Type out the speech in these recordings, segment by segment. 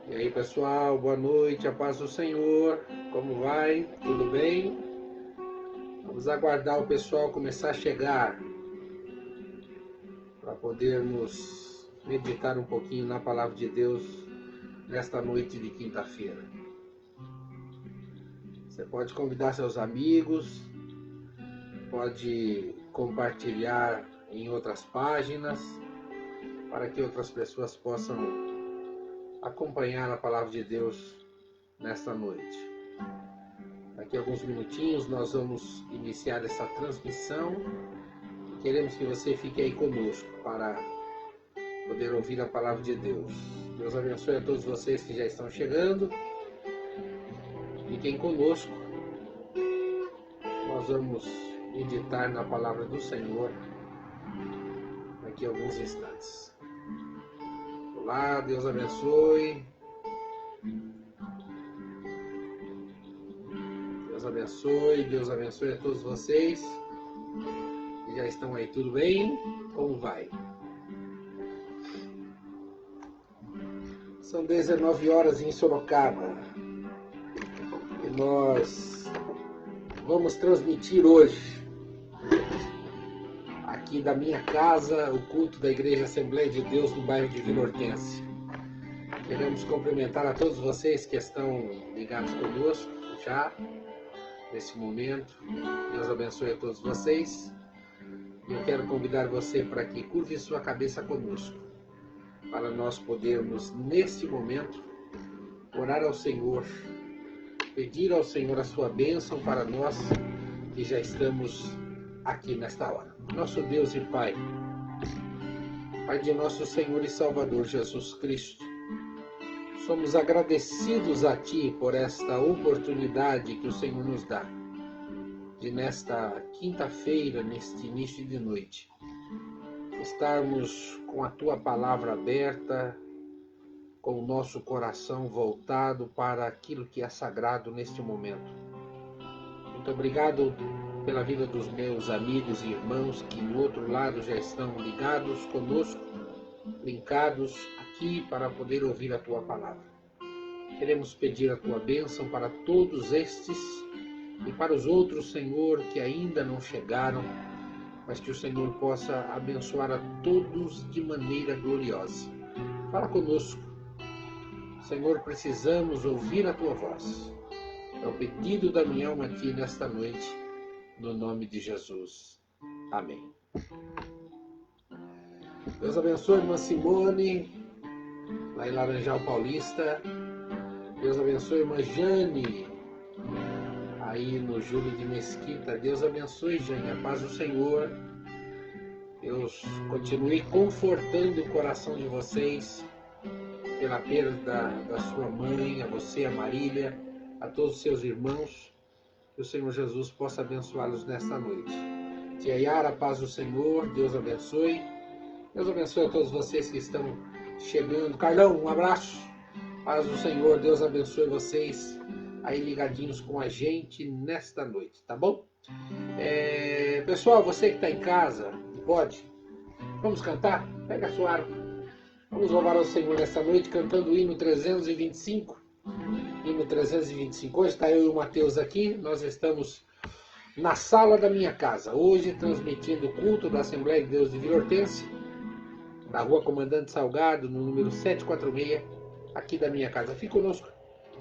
E aí pessoal, boa noite, a paz do Senhor, como vai? Tudo bem? Vamos aguardar o pessoal começar a chegar para podermos meditar um pouquinho na palavra de Deus nesta noite de quinta-feira. Você pode convidar seus amigos, pode compartilhar em outras páginas para que outras pessoas possam acompanhar a palavra de Deus nesta noite. Daqui a alguns minutinhos nós vamos iniciar essa transmissão. Queremos que você fique aí conosco para poder ouvir a palavra de Deus. Deus abençoe a todos vocês que já estão chegando. Fiquem conosco. Nós vamos meditar na palavra do Senhor daqui a alguns instantes. Olá, Deus abençoe. Deus abençoe a todos vocês que já estão aí. Tudo bem? Como vai? São 19 horas em Sorocaba e nós vamos transmitir hoje, aqui da minha casa, o culto da Igreja Assembleia de Deus no bairro de Vila Hortência. Queremos cumprimentar a todos vocês que estão ligados conosco já nesse momento. Deus abençoe a todos vocês. Eu quero convidar você para que curve sua cabeça conosco, para nós podermos, neste momento, orar ao Senhor, pedir ao Senhor a sua bênção para nós que já estamos aqui nesta hora. Nosso Deus e Pai, Pai de nosso Senhor e Salvador Jesus Cristo, somos agradecidos a Ti por esta oportunidade que o Senhor nos dá, de nesta quinta-feira, neste início de noite, estarmos com a Tua palavra aberta, com o nosso coração voltado para aquilo que é sagrado neste momento. Muito obrigado pela vida dos meus amigos e irmãos que do outro lado já estão ligados conosco, linkados aqui para poder ouvir a Tua palavra. Queremos pedir a Tua bênção para todos estes e para os outros, Senhor, que ainda não chegaram, mas que o Senhor possa abençoar a todos de maneira gloriosa. Fala conosco. Senhor, precisamos ouvir a Tua voz. É o pedido da minha alma a Ti nesta noite, no nome de Jesus. Amém. Deus abençoe a irmã Simone, lá em Laranjal Paulista. Deus abençoe a irmã Jane, aí no Júlio de Mesquita. Deus abençoe, Jane, a paz do Senhor. Deus continue confortando o coração de vocês pela perda da sua mãe, a você, a Marília, a todos os seus irmãos. Que o Senhor Jesus possa abençoá-los nesta noite. Tia Yara, a paz do Senhor. Deus abençoe. Deus abençoe a todos vocês que estão chegando. Carlão, um abraço. Paz do Senhor. Deus abençoe vocês aí ligadinhos com a gente nesta noite, tá bom? Pessoal, você que está em casa, pode? Vamos cantar? Pega a sua harpa. Vamos louvar ao Senhor nesta noite cantando o hino 325. Hino 325. Hoje está eu e o Mateus aqui. Nós estamos na sala da minha casa. Hoje transmitindo o culto da Assembleia de Deus de Vila Hortência, na rua Comandante Salgado, no número 746, aqui da minha casa. Fique conosco.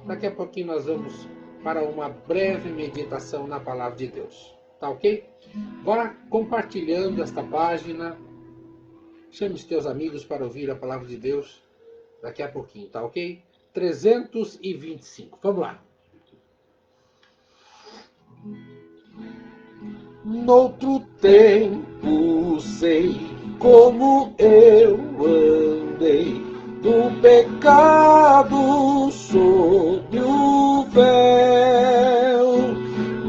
Daqui a pouquinho nós vamos para uma breve meditação na palavra de Deus. Tá ok? Bora compartilhando esta página. Chame os teus amigos para ouvir a palavra de Deus daqui a pouquinho, tá ok? 325. Vamos lá. Noutro tempo sei como eu andei do pecado sob o véu,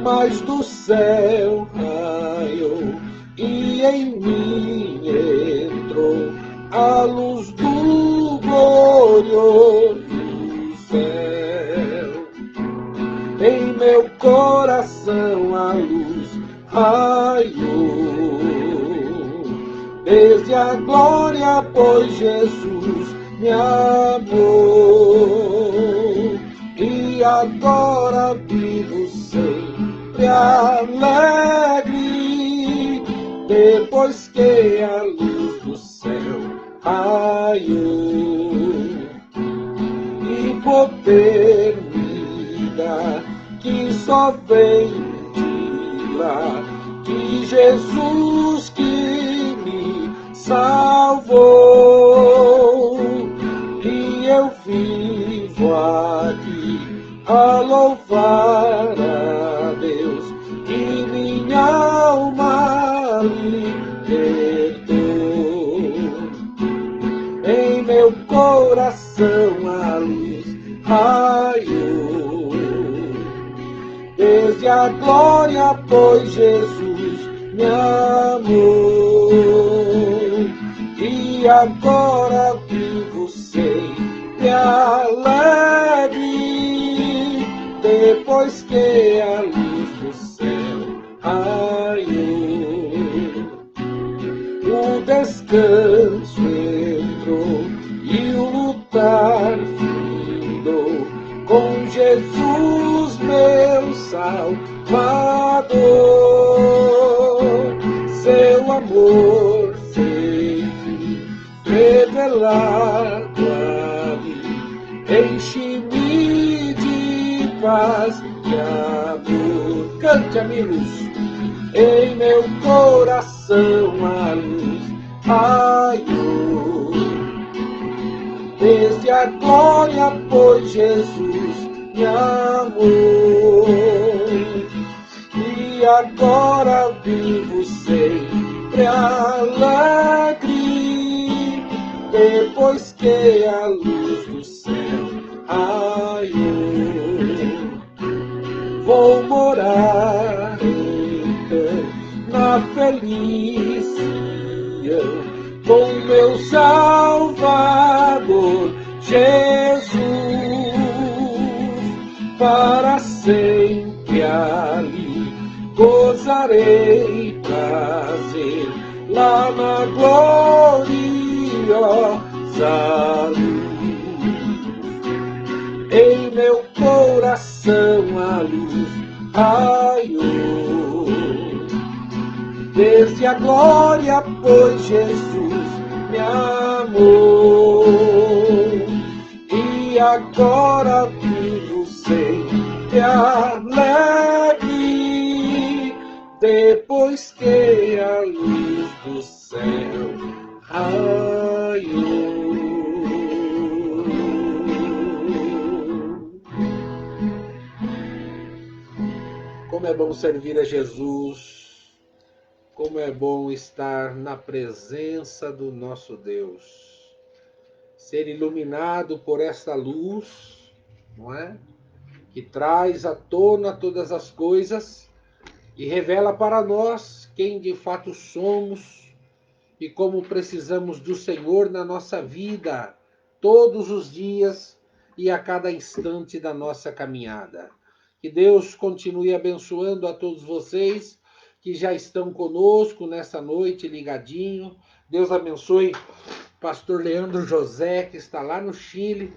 mas do céu raiou e em mim entrou a luz do glorioso céu. Em meu coração a luz raiou, desde a glória, pois Jesus me amou. e agora vivo sempre alegre, depois que a luz do céu raiou. E poder me dá que só vem de lá, de Jesus que me salvou. E eu vivo aqui a louvar a Deus, que minha alma libertou. Em meu coração a luz raiou, desde a glória, pois Jesus me amou. E agora vivo sempre alegre, depois que a luz do céu raiou. O descanso entrou e o lutar findou, com Jesus meu Salvador. Seu amor sempre revelado ali, enche-me de paz e amor. Cante, amigos. Em meu coração a luz raiou, desde a glória, pois Jesus me amou. E agora vivo sempre alegre, depois que a luz do céu raiou. Vou morar então na feliz Sião, com meu Salvador Jesus, para sempre ali gozarei prazer, lá na gloriosa luz. Em meu coração a luz raiou, desde a glória, pois Jesus me amou. E agora vivo sempre alegre, depois que a luz do céu raiou. Como é bom servir a Jesus, como é bom estar na presença do nosso Deus, ser iluminado por esta luz, não é? Que traz à tona todas as coisas e revela para nós quem de fato somos e como precisamos do Senhor na nossa vida, todos os dias e a cada instante da nossa caminhada. Que Deus continue abençoando a todos vocês que já estão conosco nessa noite, ligadinho. Deus abençoe o pastor Leandro José, que está lá no Chile,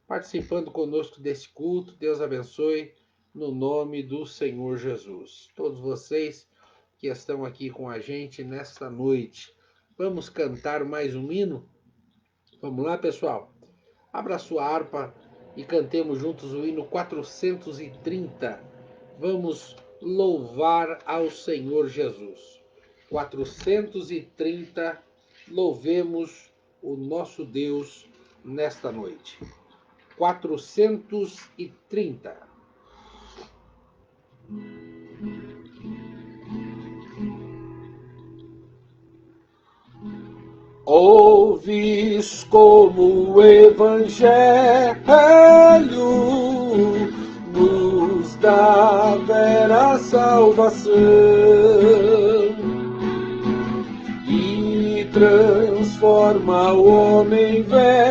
participando conosco desse culto. Deus abençoe no nome do Senhor Jesus. Todos vocês que estão aqui com a gente nesta noite. Vamos cantar mais um hino? Vamos lá, pessoal? Abra sua harpa e cantemos juntos o hino 430. Vamos louvar ao Senhor Jesus. 430, louvemos o nosso Deus nesta noite. 430. Ouvis como o Evangelho nos dá vera salvação e transforma o homem velho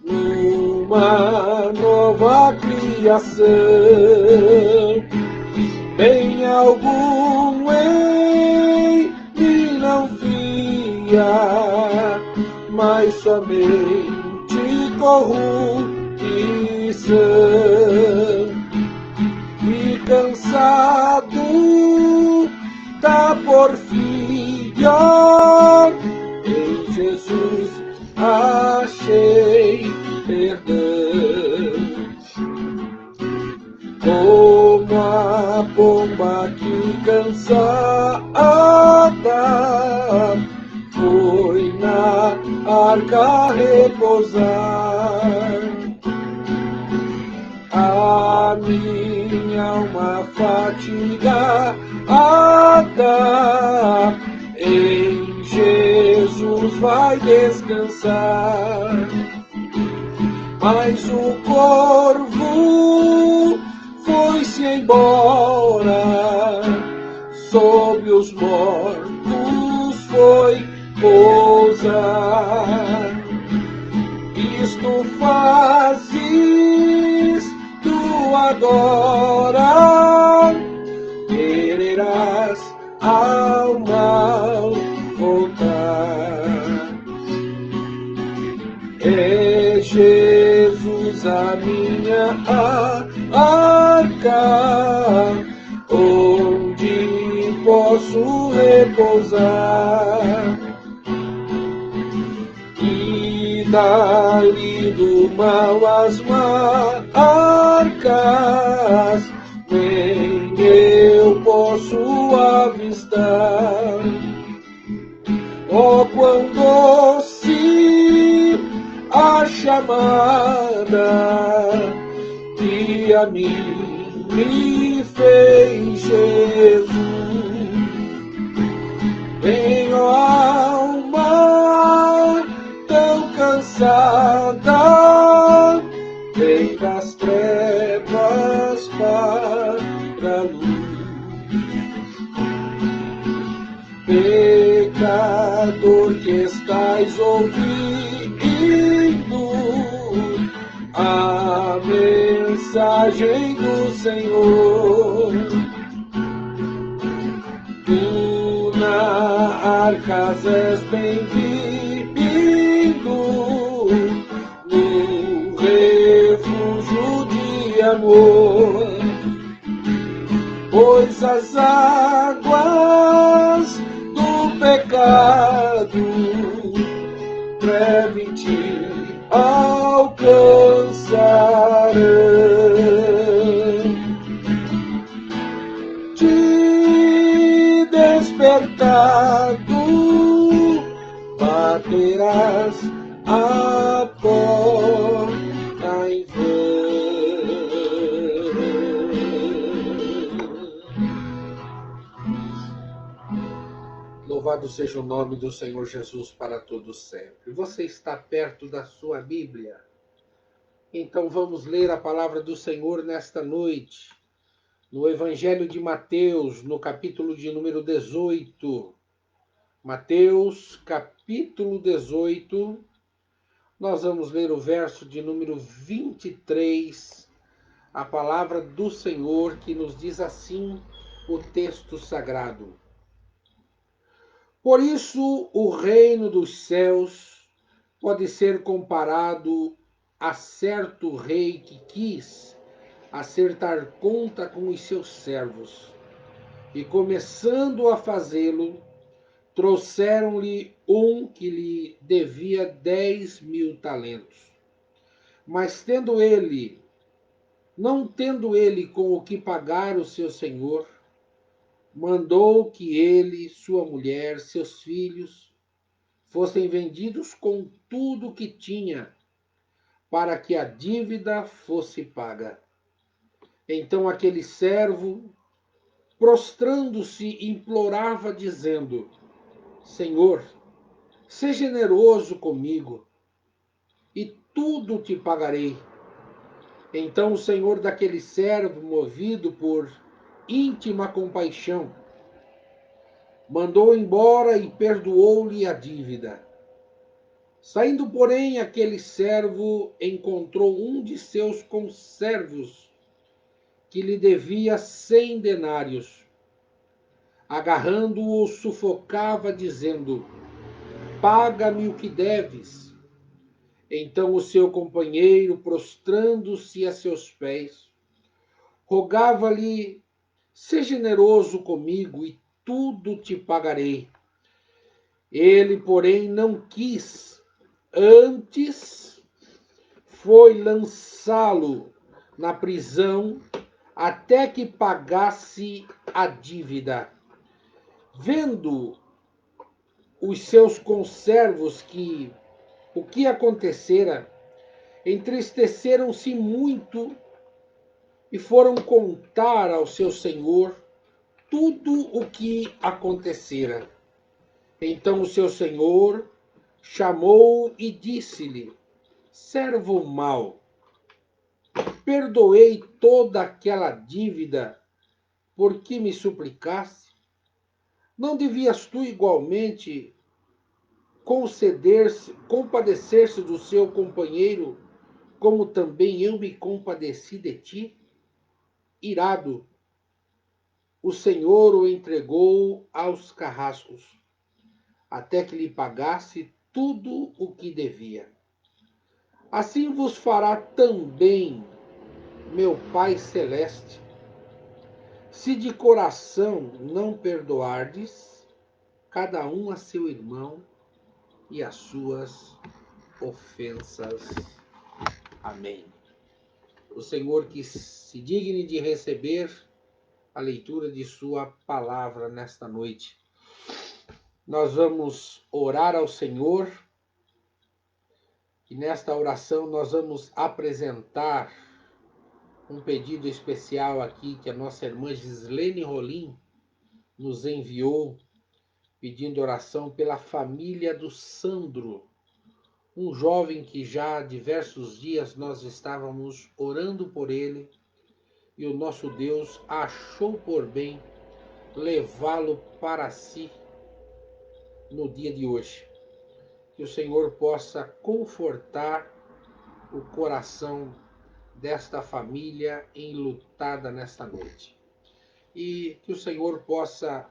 numa nova criação. Bem algum em mim não via, mas somente corrupção aflição. E cansado da porfia, em Jesus achei perdão. Como a pomba que cansada foi na arca repousar, a minha alma fatigada em Jesus vai descansar. Mas o corvo foi-se embora, sob os mortos foi pousar. Isto fazes tu agora, quererás ao mal voltar. É Jesus a minha arca, onde posso repousar. E dali do mal as marcas nem eu posso avistar. Oh, quão doce a chamada que a mim me fez Jesus. Vem, ó alma tão cansada, vem das trevas para a luz. Pecador que estais ouvindo a mensagem do Senhor, tu na arca és bem-vindo, no refúgio de amor, pois as águas do pecado breve te alcançarão. De despertado baterás a porta em vão. Louvado seja o nome do Senhor Jesus para todos sempre. Você está perto da sua Bíblia? Então vamos ler a palavra do Senhor nesta noite, no Evangelho de Mateus, no capítulo de número 18. Mateus, capítulo 18, nós vamos ler o verso de número 23, a palavra do Senhor que nos diz assim o texto sagrado. Por isso, o reino dos céus pode ser comparado a certo rei que quis acertar conta com os seus servos. E começando a fazê-lo, trouxeram-lhe um que lhe devia 10.000 talentos. Mas não tendo ele com o que pagar o seu senhor, mandou que ele, sua mulher, seus filhos, fossem vendidos com tudo o que tinha, para que a dívida fosse paga. Então aquele servo, prostrando-se, implorava, dizendo: Senhor, seja generoso comigo, e tudo te pagarei. Então o senhor daquele servo, movido por íntima compaixão, mandou embora e perdoou-lhe a dívida. Saindo, porém, aquele servo encontrou um de seus conservos que lhe devia 100 denários. Agarrando-o, sufocava, dizendo: Paga-me o que deves. Então o seu companheiro, prostrando-se a seus pés, rogava-lhe: seja generoso comigo e tudo te pagarei. Ele, porém, não quis, antes foi lançá-lo na prisão até que pagasse a dívida. Vendo os seus conservos que o que acontecera, entristeceram-se muito e foram contar ao seu senhor tudo o que acontecera. Então o seu senhor chamou e disse-lhe: servo mau, perdoei toda aquela dívida por que me suplicaste? Não devias tu igualmente compadecer-se do seu companheiro, como também eu me compadeci de ti? Irado, o Senhor o entregou aos carrascos, até que lhe pagasse tudo o que devia. Assim vos fará também meu Pai Celeste, se de coração não perdoardes cada um a seu irmão e as suas ofensas. Amém. O Senhor que se digne de receber a leitura de sua palavra nesta noite. Nós vamos orar ao Senhor e nesta oração nós vamos apresentar um pedido especial aqui que a nossa irmã Gislene Rolim nos enviou, pedindo oração pela família do Sandro, um jovem que já há diversos dias nós estávamos orando por ele e o nosso Deus achou por bem levá-lo para si no dia de hoje. Que o Senhor possa confortar o coração desta família enlutada nesta noite. E que o Senhor possa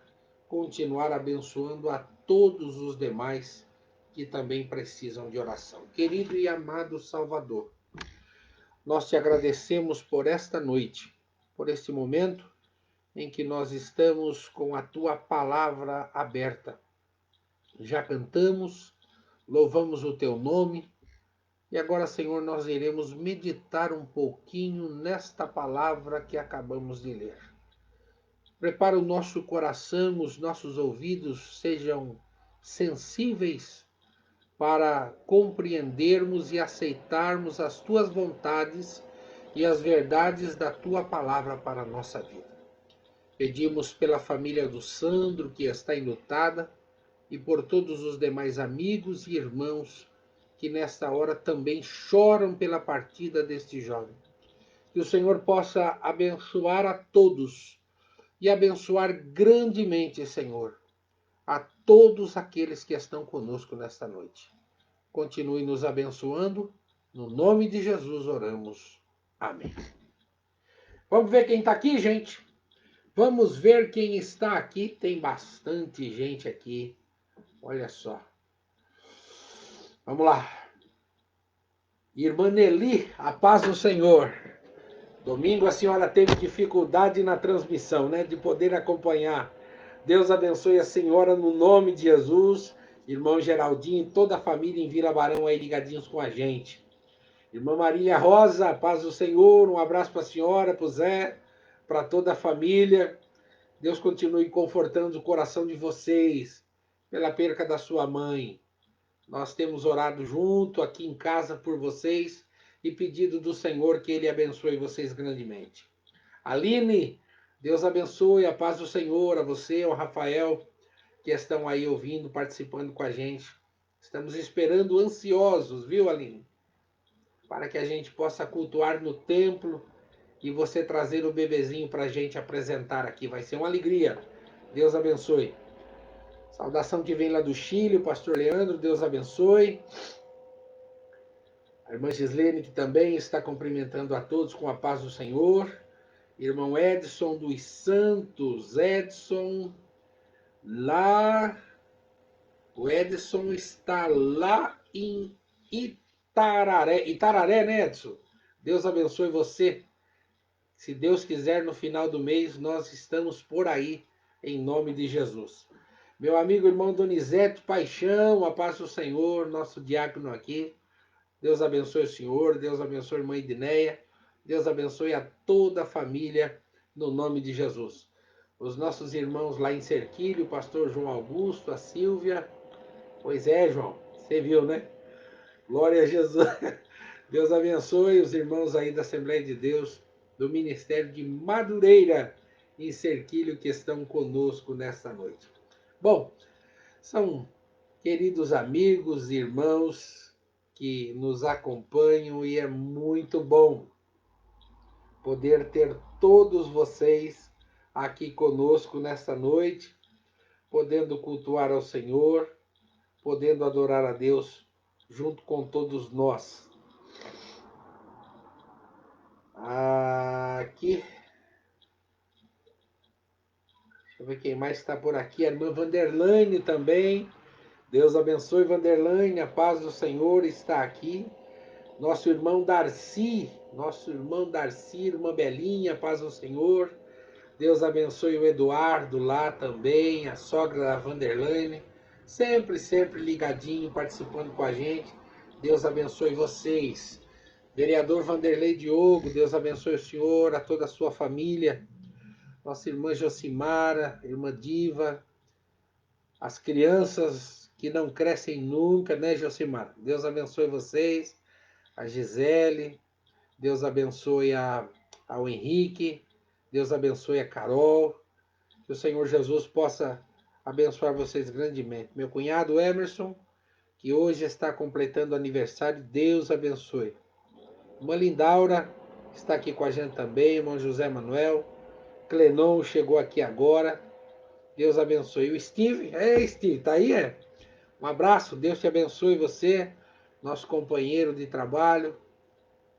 continuar abençoando a todos os demais que também precisam de oração. Querido e amado Salvador, nós te agradecemos por esta noite, por este momento em que nós estamos com a tua palavra aberta. Já cantamos, louvamos o teu nome, e agora, Senhor, nós iremos meditar um pouquinho nesta palavra que acabamos de ler. Prepara o nosso coração, os nossos ouvidos sejam sensíveis para compreendermos e aceitarmos as tuas vontades e as verdades da tua palavra para a nossa vida. Pedimos pela família do Sandro, que está enlutada, e por todos os demais amigos e irmãos que nesta hora também choram pela partida deste jovem. Que o Senhor possa abençoar a todos e abençoar grandemente, Senhor, a todos aqueles que estão conosco nesta noite. Continue nos abençoando. No nome de Jesus oramos. Amém. Vamos ver quem está aqui, gente? Vamos ver quem está aqui. Tem bastante gente aqui. Olha só. Vamos lá. Irmã Nelly, a paz do Senhor. Domingo a senhora teve dificuldade na transmissão, né? De poder acompanhar. Deus abençoe a senhora no nome de Jesus. Irmão Geraldinho e toda a família em Vila Barão aí ligadinhos com a gente. Irmã Marília Rosa, a paz do Senhor. Um abraço para a senhora, para o Zé, para toda a família. Deus continue confortando o coração de vocês pela perca da sua mãe. Nós temos orado junto aqui em casa por vocês e pedido do Senhor que Ele abençoe vocês grandemente. Aline, Deus abençoe, a paz do Senhor, a você, ao Rafael, que estão aí ouvindo, participando com a gente. Estamos esperando ansiosos, viu, Aline? Para que a gente possa cultuar no templo e você trazer o bebezinho para a gente apresentar aqui. Vai ser uma alegria. Deus abençoe. Saudação que vem lá do Chile, o pastor Leandro, Deus abençoe. A irmã Gislene, que também está cumprimentando a todos com a paz do Senhor. Irmão Edson dos Santos, Edson, lá. O Edson está lá em Itararé, né, Edson? Deus abençoe você. Se Deus quiser, no final do mês, nós estamos por aí, em nome de Jesus. Meu amigo irmão Donizete Paixão, a paz do Senhor, nosso diácono aqui. Deus abençoe o senhor, Deus abençoe a irmã Edneia, Deus abençoe a toda a família, no nome de Jesus. Os nossos irmãos lá em Serquilho, o pastor João Augusto, a Silvia. Pois é, João, você viu, né? Glória a Jesus. Deus abençoe os irmãos aí da Assembleia de Deus, do Ministério de Madureira, em Serquilho, que estão conosco nesta noite. Bom, são queridos amigos, irmãos que nos acompanham e é muito bom poder ter todos vocês aqui conosco nesta noite, podendo cultuar ao Senhor, podendo adorar a Deus junto com todos nós. Aqui, deixa eu ver quem mais está por aqui, a irmã Vanderlane também. Deus abençoe, Vanderlane, a paz do Senhor está aqui. Nosso irmão Darcy, irmã Belinha, a paz do Senhor. Deus abençoe o Eduardo lá também, a sogra da Vanderlane. Sempre ligadinho, participando com a gente. Deus abençoe vocês. Vereador Vanderlei Diogo, Deus abençoe o senhor, a toda a sua família. Nossa irmã Josimara, irmã Diva. As crianças que não crescem nunca, né, Josimara? Deus abençoe vocês. A Gisele, Deus abençoe ao Henrique, Deus abençoe a Carol, que o Senhor Jesus possa abençoar vocês grandemente. Meu cunhado Emerson, que hoje está completando aniversário, Deus abençoe. Irmã Lindaura está aqui com a gente também, irmão José Manuel, Clenon chegou aqui agora, Deus abençoe. O Steve, Steve, tá aí, é? Um abraço, Deus te abençoe você, nosso companheiro de trabalho,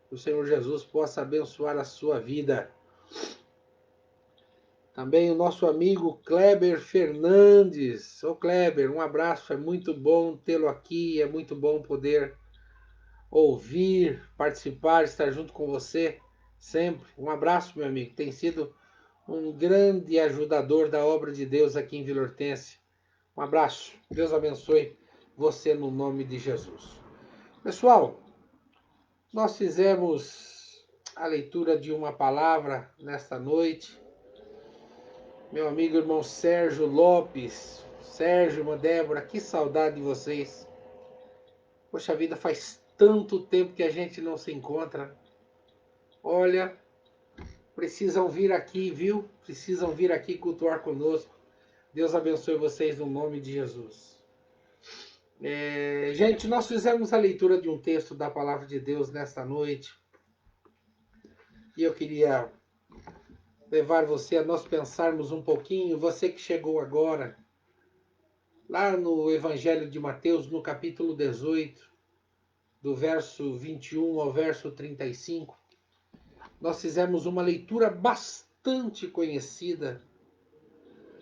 que o Senhor Jesus possa abençoar a sua vida. Também o nosso amigo Kleber Fernandes. Ô Kleber, um abraço, é muito bom tê-lo aqui, é muito bom poder ouvir, participar, estar junto com você sempre. Um abraço, meu amigo, tem sido um grande ajudador da obra de Deus aqui em Vila Hortência. Um abraço, Deus abençoe você no nome de Jesus. Pessoal, nós fizemos a leitura de uma palavra nesta noite. Meu amigo irmão Sérgio Lopes, Sérgio, irmã Débora, que saudade de vocês. Poxa vida, faz tanto tempo que a gente não se encontra. Olha, precisam vir aqui, viu? Precisam vir aqui cultuar conosco. Deus abençoe vocês no nome de Jesus. Gente, nós fizemos a leitura de um texto da Palavra de Deus nesta noite. E eu queria levar você a nós pensarmos um pouquinho, você que chegou agora, lá no Evangelho de Mateus, no capítulo 18, do verso 21 ao verso 35, nós fizemos uma leitura bastante conhecida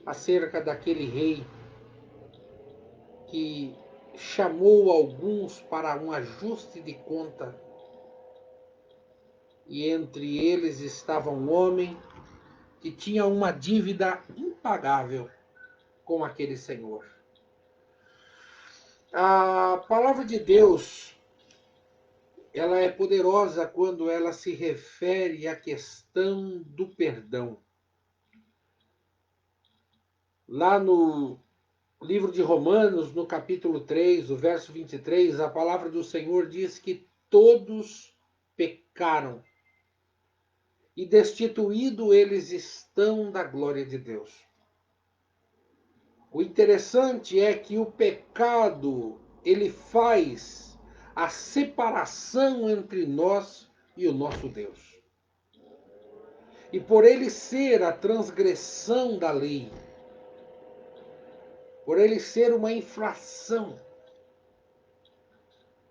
acerca daquele rei que chamou alguns para um ajuste de conta, e entre eles estava um homem que tinha uma dívida impagável com aquele senhor. A palavra de Deus, ela é poderosa quando ela se refere à questão do perdão. Lá no livro de Romanos, no capítulo 3, o verso 23, a palavra do Senhor diz que todos pecaram e destituídos eles estão da glória de Deus. O interessante é que o pecado, ele faz a separação entre nós e o nosso Deus. E por ele ser a transgressão da lei, por ele ser uma infração,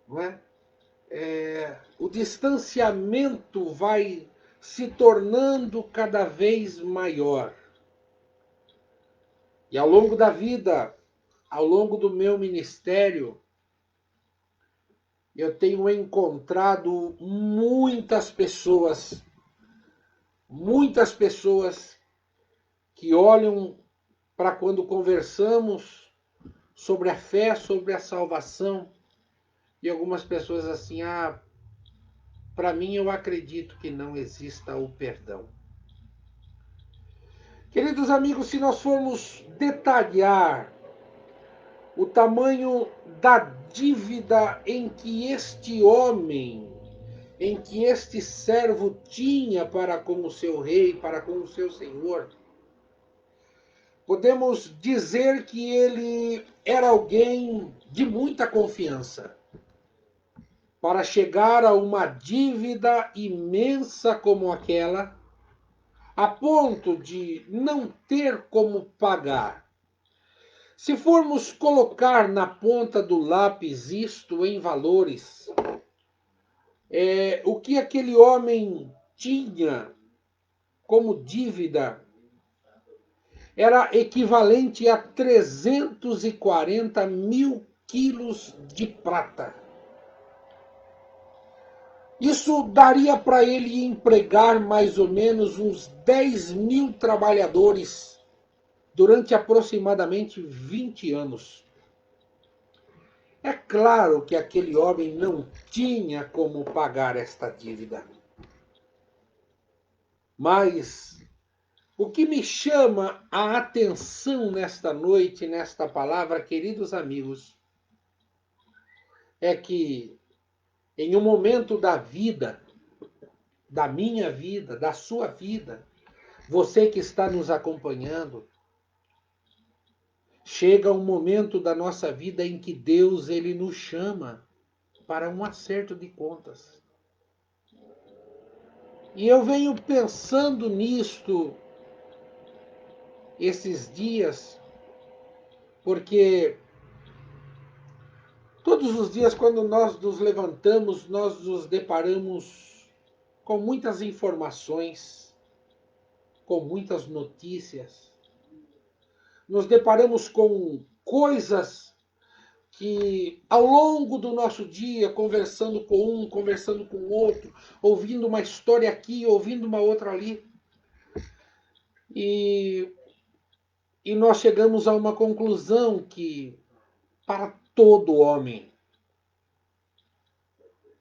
não é? O distanciamento vai se tornando cada vez maior. E ao longo da vida, ao longo do meu ministério, eu tenho encontrado muitas pessoas que olham para quando conversamos sobre a fé, sobre a salvação, e algumas pessoas assim, para mim eu acredito que não exista o perdão. Queridos amigos, se nós formos detalhar o tamanho da dívida em que este homem, em que este servo tinha para com o seu rei, para com o seu senhor, podemos dizer que ele era alguém de muita confiança para chegar a uma dívida imensa como aquela, a ponto de não ter como pagar. Se formos colocar na ponta do lápis isto em valores, o que aquele homem tinha como dívida era equivalente a 340 mil quilos de prata. Isso daria para ele empregar mais ou menos uns 10 mil trabalhadores durante aproximadamente 20 anos. É claro que aquele homem não tinha como pagar esta dívida. Mas o que me chama a atenção nesta noite, nesta palavra, queridos amigos, é que em um momento da vida, da minha vida, da sua vida, você que está nos acompanhando, chega um momento da nossa vida em que Deus ele nos chama para um acerto de contas. E eu venho pensando nisto esses dias, porque todos os dias quando nós nos levantamos, nós nos deparamos com muitas informações, com muitas notícias. Nos deparamos com coisas que ao longo do nosso dia, conversando com um, conversando com o outro, ouvindo uma história aqui, ouvindo uma outra ali, e nós chegamos a uma conclusão que, para todo homem,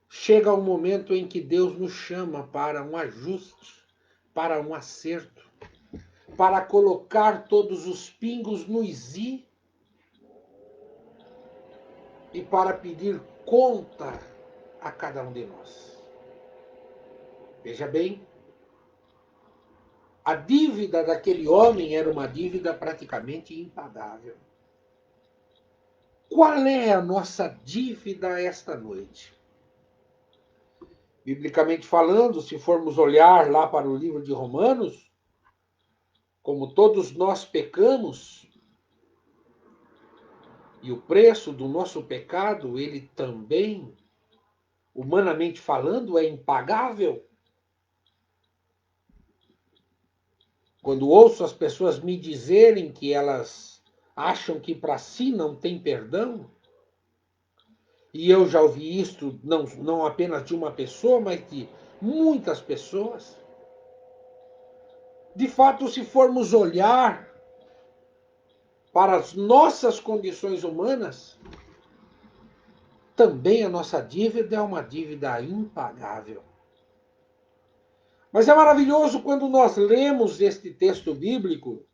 chega um momento em que Deus nos chama para um ajuste, para um acerto, para colocar todos os pingos nos i e para pedir conta a cada um de nós. Veja bem, a dívida daquele homem era uma dívida praticamente impagável. Qual é a nossa dívida esta noite? Biblicamente falando, se formos olhar lá para o livro de Romanos, como todos nós pecamos, e o preço do nosso pecado, ele também, humanamente falando, é impagável. Quando ouço as pessoas me dizerem que elas acham que para si não tem perdão, e eu já ouvi isto não apenas de uma pessoa, mas de muitas pessoas. De fato, se formos olhar para as nossas condições humanas, também a nossa dívida é uma dívida impagável. Mas é maravilhoso quando nós lemos este texto bíblico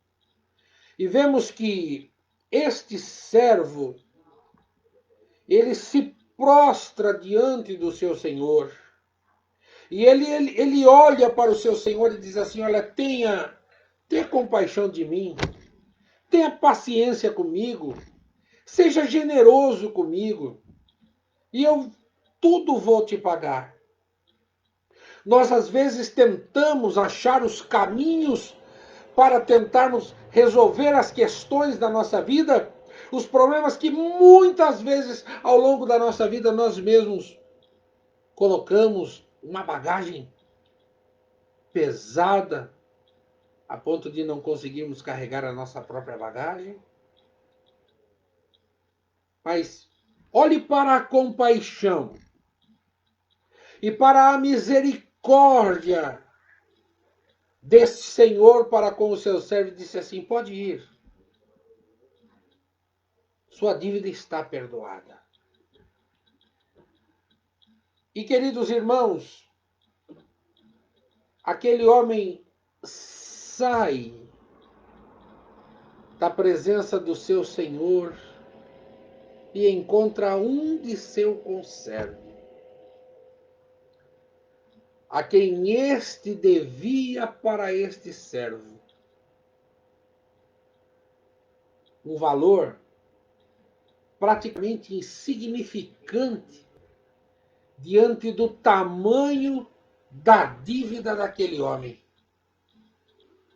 e vemos que este servo, ele se prostra diante do seu senhor. E ele olha para o seu senhor e diz assim, olha, tenha compaixão de mim, tenha paciência comigo, seja generoso comigo, e eu tudo vou te pagar. Nós, às vezes, tentamos achar os caminhos para tentarmos resolver as questões da nossa vida, os problemas que muitas vezes ao longo da nossa vida nós mesmos colocamos uma bagagem pesada a ponto de não conseguirmos carregar a nossa própria bagagem. Mas olhe para a compaixão e para a misericórdia deste Senhor para com o seu servo, disse assim: pode ir, sua dívida está perdoada. E, queridos irmãos, aquele homem sai da presença do seu Senhor e encontra um de seu conservo, a quem este devia para este servo um valor praticamente insignificante diante do tamanho da dívida daquele homem.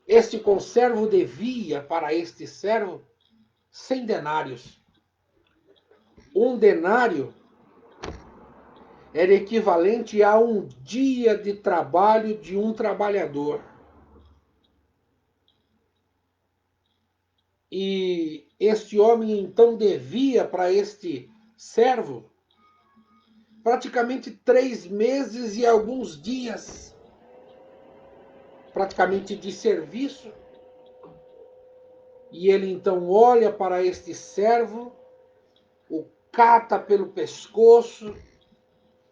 Este conservo devia para este servo 100 denários. Um denário era equivalente a um dia de trabalho de um trabalhador. E este homem então devia para este servo praticamente 3 meses e alguns dias, praticamente de serviço. E ele então olha para este servo, o cata pelo pescoço,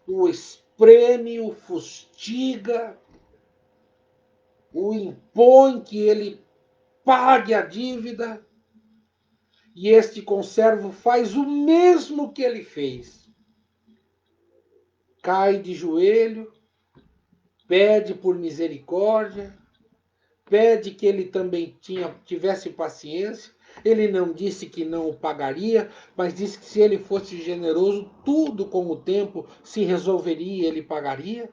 o espreme, o fustiga, o impõe que ele pague a dívida. E este conservo faz o mesmo que ele fez. Cai de joelho, pede por misericórdia, pede que ele também tivesse paciência. Ele não disse que não o pagaria, mas disse que se ele fosse generoso, tudo com o tempo se resolveria e ele pagaria.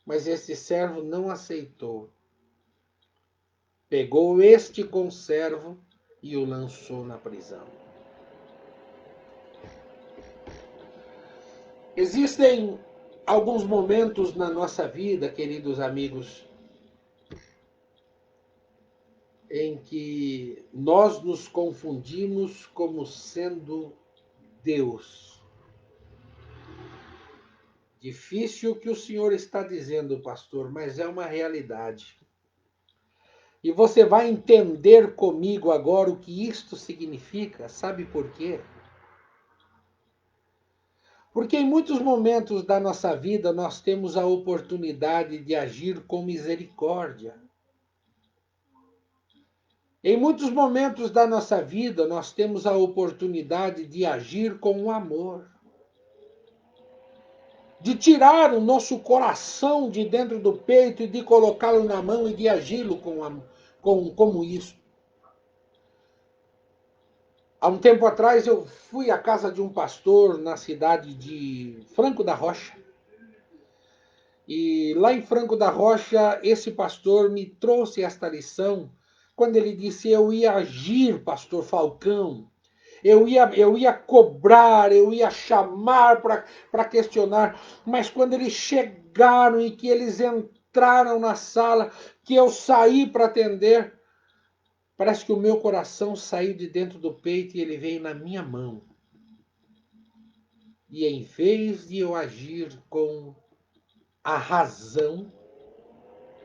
Mas esse servo não aceitou. Pegou este conservo e o lançou na prisão. Existem alguns momentos na nossa vida, queridos amigos, em que nós nos confundimos como sendo Deus. Difícil o que o senhor está dizendo, pastor, mas é uma realidade. E você vai entender comigo agora o que isto significa. Sabe por quê? Porque em muitos momentos da nossa vida nós temos a oportunidade de agir com misericórdia. Em muitos momentos da nossa vida nós temos a oportunidade de agir com amor. De tirar o nosso coração de dentro do peito e de colocá-lo na mão e de agi-lo como isso. Há um tempo atrás eu fui à casa de um pastor na cidade de Franco da Rocha. E lá em Franco da Rocha, esse pastor me trouxe esta lição quando ele disse: eu ia agir, pastor Falcão. Eu ia cobrar, eu ia chamar para questionar, mas quando eles chegaram e que eles entraram na sala, que eu saí para atender, parece que o meu coração saiu de dentro do peito e ele veio na minha mão. E em vez de eu agir com a razão,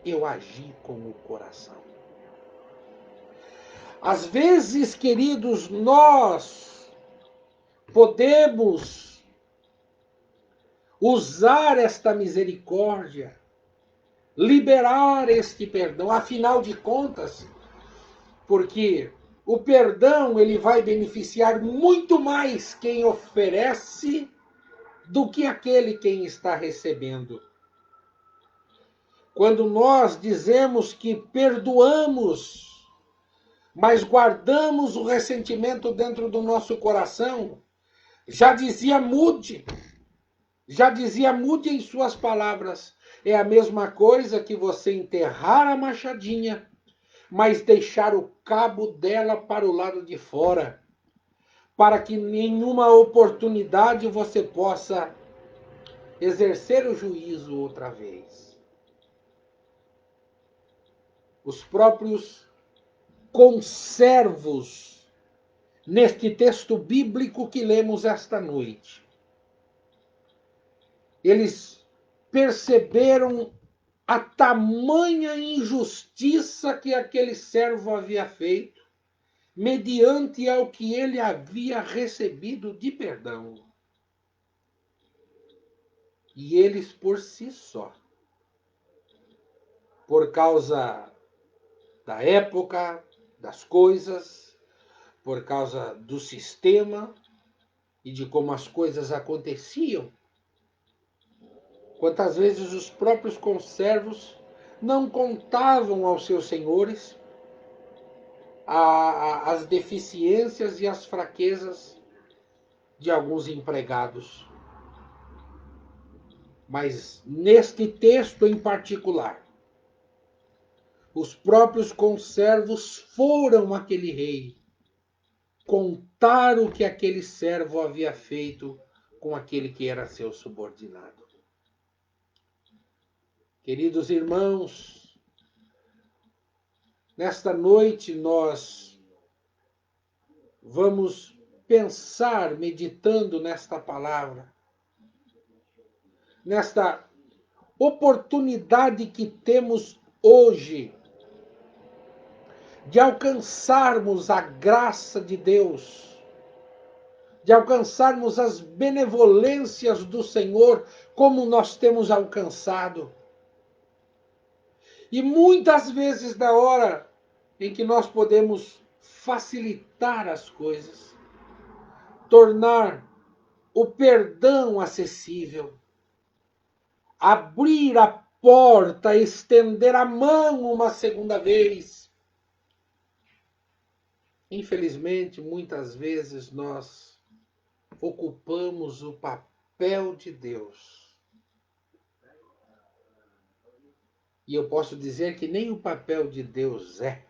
eu agi com o coração. Às vezes, queridos, nós podemos usar esta misericórdia, liberar este perdão, afinal de contas, porque o perdão ele vai beneficiar muito mais quem oferece do que aquele quem está recebendo. Quando nós dizemos que perdoamos, mas guardamos o ressentimento dentro do nosso coração, já dizia Moody em suas palavras, é a mesma coisa que você enterrar a machadinha, mas deixar o cabo dela para o lado de fora, para que em nenhuma oportunidade você possa exercer o juízo outra vez. Os próprios conservos neste texto bíblico que lemos esta noite Eles perceberam a tamanha injustiça que aquele servo havia feito, mediante ao que ele havia recebido de perdão. E eles por si só, por causa da época, das coisas, por causa do sistema e de como as coisas aconteciam, quantas vezes os próprios conservos não contavam aos seus senhores as deficiências e as fraquezas de alguns empregados. Mas neste texto em particular, os próprios conservos foram àquele rei contar o que aquele servo havia feito com aquele que era seu subordinado. Queridos irmãos, nesta noite nós vamos pensar, meditando nesta palavra, nesta oportunidade que temos hoje de alcançarmos a graça de Deus, de alcançarmos as benevolências do Senhor como nós temos alcançado. E muitas vezes, na hora em que nós podemos facilitar as coisas, tornar o perdão acessível, abrir a porta, estender a mão uma segunda vez. Infelizmente, muitas vezes nós ocupamos o papel de Deus. E eu posso dizer que nem o papel de Deus é,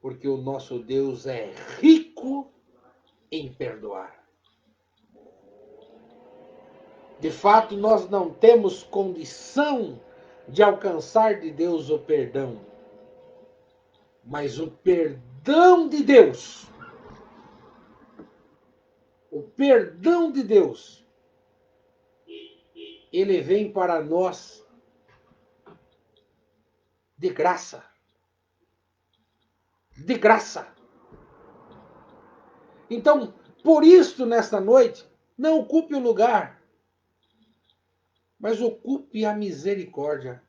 porque o nosso Deus é rico em perdoar. De fato, nós não temos condição de alcançar de Deus o perdão. Mas o perdão de Deus, ele vem para nós de graça. De graça. Então, por isso, nesta noite, não ocupe o lugar, mas ocupe a misericórdia.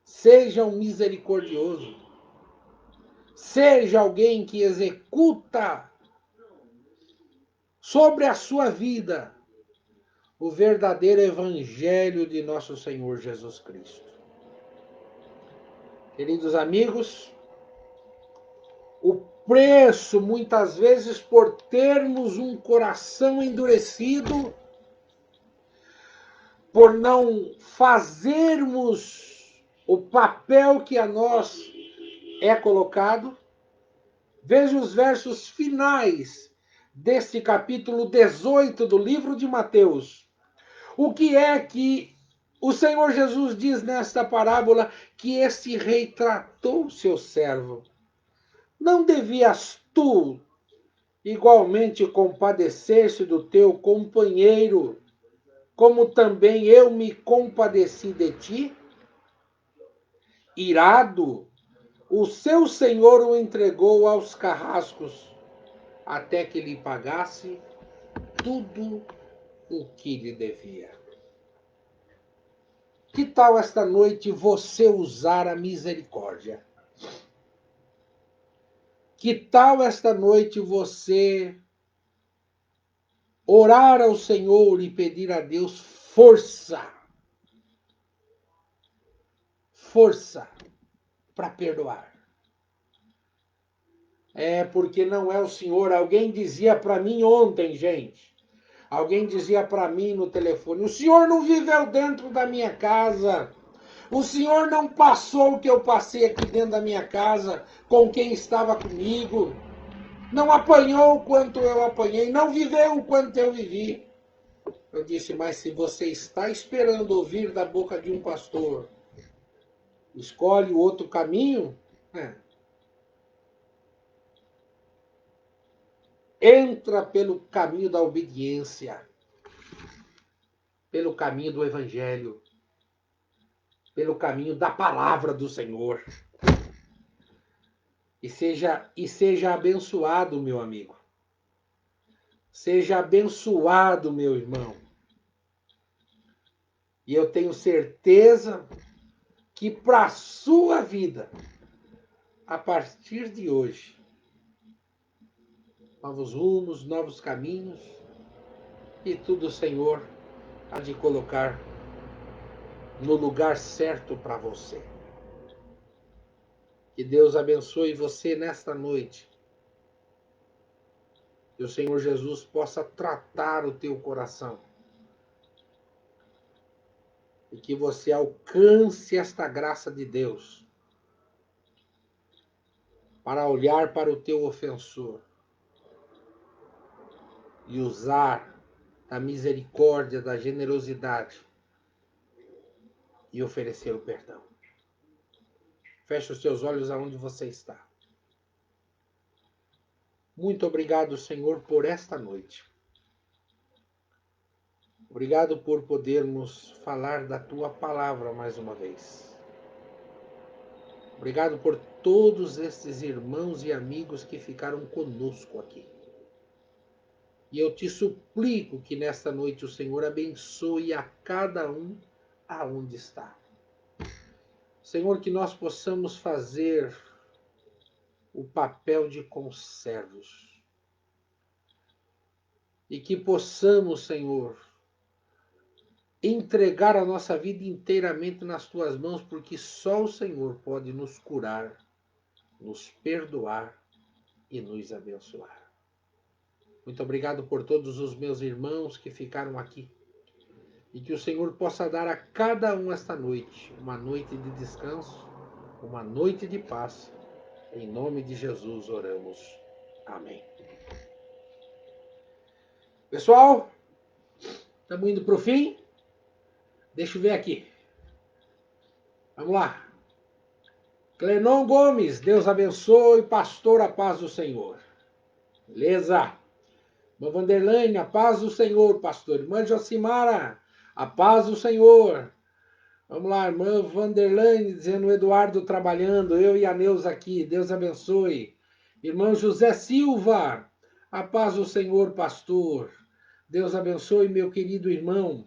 Seja um misericordioso. Seja alguém que executa sobre a sua vida o verdadeiro evangelho de nosso Senhor Jesus Cristo. Queridos amigos, o preço, muitas vezes, por termos um coração endurecido, por não fazermos o papel que a nós é colocado. Veja os versos finais deste capítulo 18 do livro de Mateus. O que é que o Senhor Jesus diz nesta parábola que este rei tratou seu servo? Não devias tu igualmente compadecer-se do teu companheiro, como também eu me compadeci de ti? Irado, o seu senhor o entregou aos carrascos, até que lhe pagasse tudo o que lhe devia. Que tal esta noite você usar a misericórdia? Que tal esta noite você orar ao Senhor e pedir a Deus força para perdoar? É porque não é o Senhor. Alguém dizia para mim ontem, gente. Alguém dizia para mim no telefone: o Senhor não viveu dentro da minha casa. O Senhor não passou o que eu passei aqui dentro da minha casa com quem estava comigo. Não apanhou o quanto eu apanhei. Não viveu o quanto eu vivi. Eu disse: mas se você está esperando ouvir da boca de um pastor, escolhe o outro caminho, entra pelo caminho da obediência. pelo caminho do Evangelho, pelo caminho da palavra do Senhor. E seja abençoado, meu amigo. Seja abençoado, meu irmão. E eu tenho certeza que para a sua vida, a partir de hoje, novos rumos, novos caminhos, e tudo o Senhor há de colocar no lugar certo para você. Que Deus abençoe você nesta noite. Que o Senhor Jesus possa tratar o teu coração. E que você alcance esta graça de Deus para olhar para o teu ofensor e usar da misericórdia, da generosidade e oferecer o perdão. Feche os seus olhos aonde você está. Muito obrigado, Senhor, por esta noite. Obrigado por podermos falar da Tua palavra mais uma vez. Obrigado por todos estes irmãos e amigos que ficaram conosco aqui. E eu te suplico que nesta noite o Senhor abençoe a cada um aonde está. Senhor, que nós possamos fazer o papel de conservos. E que possamos, Senhor, entregar a nossa vida inteiramente nas Tuas mãos, porque só o Senhor pode nos curar, nos perdoar e nos abençoar. Muito obrigado por todos os meus irmãos que ficaram aqui. E que o Senhor possa dar a cada um esta noite, uma noite de descanso, uma noite de paz. Em nome de Jesus oramos. Amém. Pessoal, estamos indo para o fim. Deixa eu ver aqui. Vamos lá. Clenon Gomes, Deus abençoe, pastor, a paz do Senhor. Beleza? Irmã Vanderlane, a paz do Senhor, pastor. Irmã Josimara, a paz do Senhor. Vamos lá, irmã Vanderlane, dizendo o Eduardo trabalhando, eu e a Neuza aqui, Deus abençoe. Irmão José Silva, a paz do Senhor, pastor. Deus abençoe, meu querido irmão,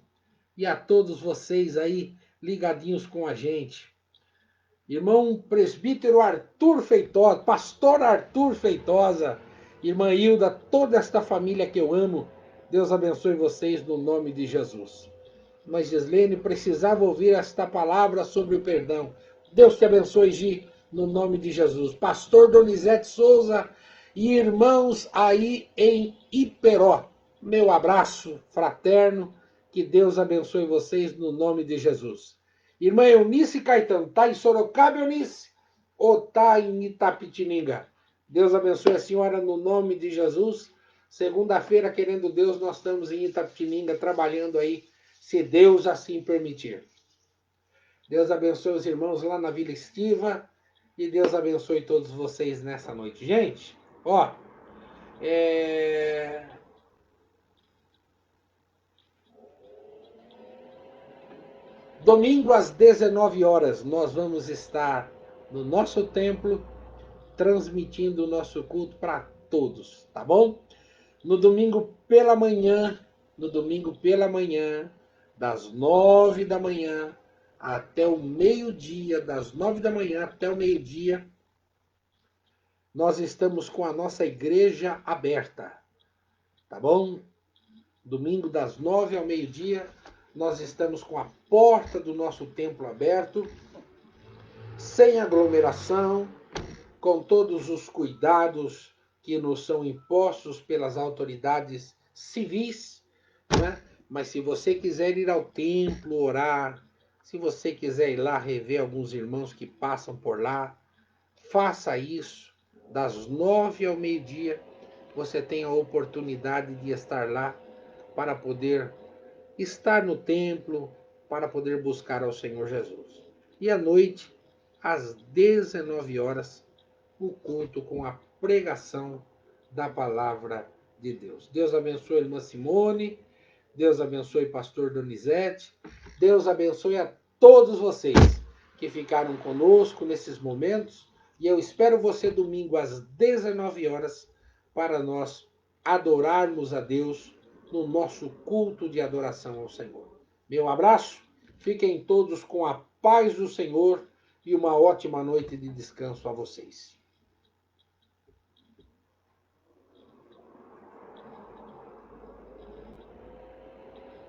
e a todos vocês aí ligadinhos com a gente. Irmão presbítero Arthur Feitosa, pastor Arthur Feitosa, irmã Hilda, toda esta família que eu amo, Deus abençoe vocês no nome de Jesus. Mas Gislene precisava ouvir esta palavra sobre o perdão. Deus te abençoe, Gi, no nome de Jesus. Pastor Donizete Souza e irmãos aí em Iperó, meu abraço fraterno, que Deus abençoe vocês no nome de Jesus. Irmã Eunice Caetano, está em Sorocaba, Eunice? Ou está em Itapetininga? Deus abençoe a senhora no nome de Jesus. Segunda-feira, querendo Deus, nós estamos em Itapetininga trabalhando aí, se Deus assim permitir. Deus abençoe os irmãos lá na Vila Estiva e Deus abençoe todos vocês nessa noite. Gente, ó, domingo às 19 horas nós vamos estar no nosso templo transmitindo o nosso culto para todos, tá bom? No domingo pela manhã, das 9 da manhã até o meio-dia, das 9 da manhã até o meio-dia, nós estamos com a nossa igreja aberta, tá bom? Domingo das 9 ao meio-dia, nós estamos com a porta do nosso templo aberto, sem aglomeração, com todos os cuidados que nos são impostos pelas autoridades civis, né? Mas se você quiser ir ao templo orar, se você quiser ir lá rever alguns irmãos que passam por lá, faça isso. Das 9 ao meio-dia, você tem a oportunidade de estar lá para poder estar no templo, para poder buscar ao Senhor Jesus. E à noite, às 19 horas, o culto com a pregação da palavra de Deus. Deus abençoe a irmã Simone, Deus abençoe pastor Donizete. Deus abençoe a todos vocês que ficaram conosco nesses momentos. E eu espero você domingo às 19 horas para nós adorarmos a Deus no nosso culto de adoração ao Senhor. Meu abraço, fiquem todos com a paz do Senhor e uma ótima noite de descanso a vocês.